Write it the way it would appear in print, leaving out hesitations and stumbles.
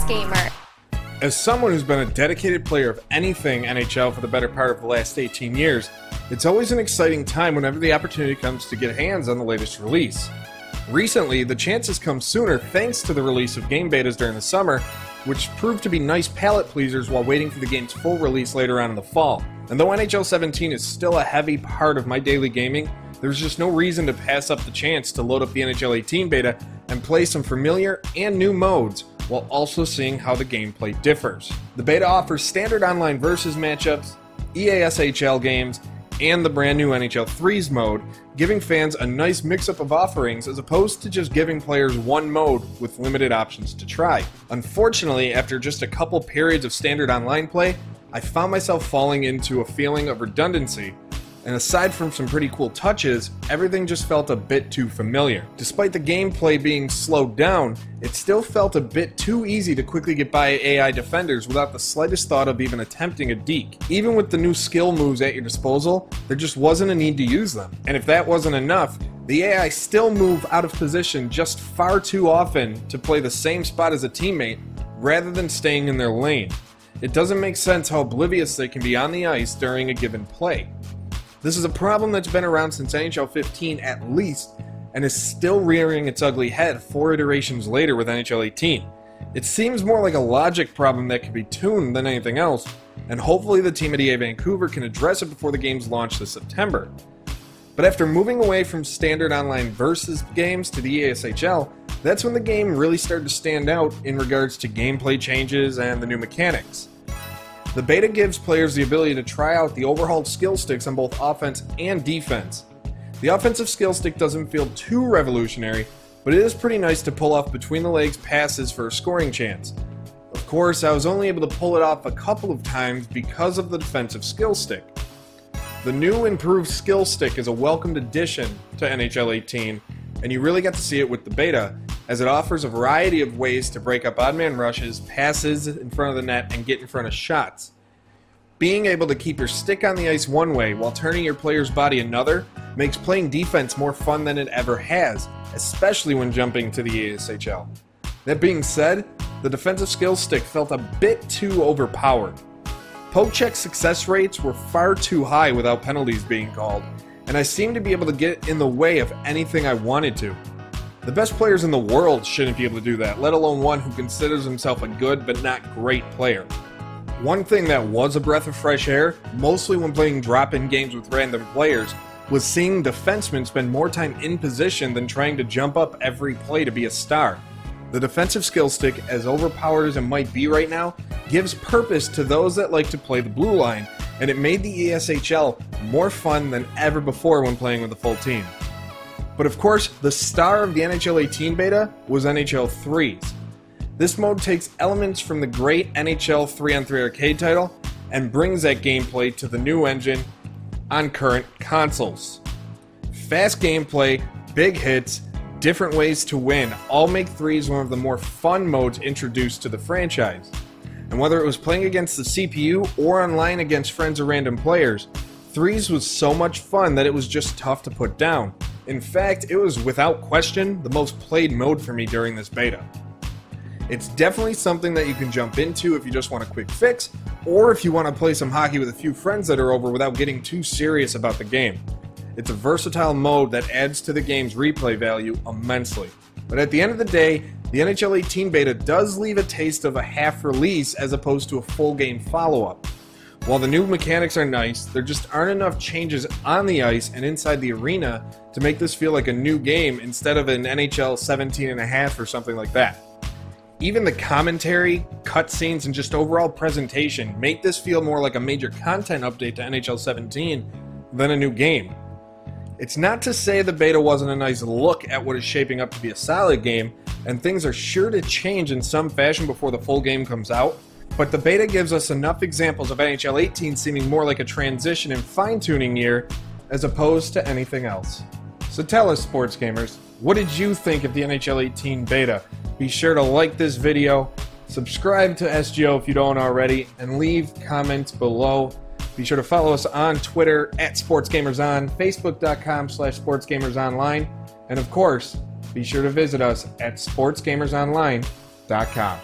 Gamer. As someone who's been a dedicated player of anything NHL for the better part of the last 18 years, it's always an exciting time whenever the opportunity comes to get hands on the latest release. Recently, the chances come sooner thanks to the release of game betas during the summer, which proved to be nice palate pleasers while waiting for the game's full release later on in the fall. And though NHL 17 is still a heavy part of my daily gaming, there's just no reason to pass up the chance to load up the NHL 18 beta and play some familiar and new modes while also seeing how the gameplay differs. The beta offers standard online versus matchups, EASHL games, and the brand new NHL 3s mode, giving fans a nice mix-up of offerings as opposed to just giving players one mode with limited options to try. Unfortunately, after just a couple periods of standard online play, I found myself falling into a feeling of redundancy, and aside from some pretty cool touches, everything just felt a bit too familiar. Despite the gameplay being slowed down, it still felt a bit too easy to quickly get by AI defenders without the slightest thought of even attempting a deke. Even with the new skill moves at your disposal, there just wasn't a need to use them. And if that wasn't enough, the AI still move out of position just far too often to play the same spot as a teammate rather than staying in their lane. It doesn't make sense how oblivious they can be on the ice during a given play. This is a problem that's been around since NHL 15 at least, and is still rearing its ugly head 4 iterations later with NHL 18. It seems more like a logic problem that can be tuned than anything else, and hopefully the team at EA Vancouver can address it before the game's launch this September. But after moving away from standard online versus games to the EASHL, that's when the game really started to stand out in regards to gameplay changes and the new mechanics. The beta gives players the ability to try out the overhauled skill sticks on both offense and defense. The offensive skill stick doesn't feel too revolutionary, but it is pretty nice to pull off between the legs passes for a scoring chance. Of course, I was only able to pull it off a couple of times because of the defensive skill stick. The new improved skill stick is a welcomed addition to NHL 18, and you really get to see it with the beta, as it offers a variety of ways to break up odd man rushes, passes in front of the net, and get in front of shots. Being able to keep your stick on the ice one way while turning your player's body another makes playing defense more fun than it ever has, especially when jumping to the EASHL. That being said, the defensive skills stick felt a bit too overpowered. Poke check success rates were far too high without penalties being called, and I seemed to be able to get in the way of anything I wanted to. The best players in the world shouldn't be able to do that, let alone one who considers himself a good but not great player. One thing that was a breath of fresh air, mostly when playing drop-in games with random players, was seeing defensemen spend more time in position than trying to jump up every play to be a star. The defensive skill stick, as overpowered as it might be right now, gives purpose to those that like to play the blue line, and it made the ESHL more fun than ever before when playing with a full team. But of course, the star of the NHL 18 beta was NHL 3s. This mode takes elements from the great NHL 3-on-3 arcade title and brings that gameplay to the new engine on current consoles. Fast gameplay, big hits, different ways to win all make 3s one of the more fun modes introduced to the franchise. And whether it was playing against the CPU or online against friends or random players, 3s was so much fun that it was just tough to put down. In fact, it was without question the most played mode for me during this beta. It's definitely something that you can jump into if you just want a quick fix, or if you want to play some hockey with a few friends that are over without getting too serious about the game. It's a versatile mode that adds to the game's replay value immensely. But at the end of the day, the NHL 18 beta does leave a taste of a half release as opposed to a full game follow-up. While the new mechanics are nice, there just aren't enough changes on the ice and inside the arena to make this feel like a new game instead of an NHL 17.5 or something like that. Even the commentary, cutscenes, and just overall presentation make this feel more like a major content update to NHL 17 than a new game. It's not to say the beta wasn't a nice look at what is shaping up to be a solid game, and things are sure to change in some fashion before the full game comes out, but the beta gives us enough examples of NHL 18 seeming more like a transition and fine-tuning year as opposed to anything else. So tell us, sports gamers, what did you think of the NHL 18 beta? Be sure to like this video, subscribe to SGO if you don't already, and leave comments below. Be sure to follow us on Twitter at SportsGamersOn, Facebook.com/SportsGamersOnline, and of course, be sure to visit us at SportsGamersOnline.com.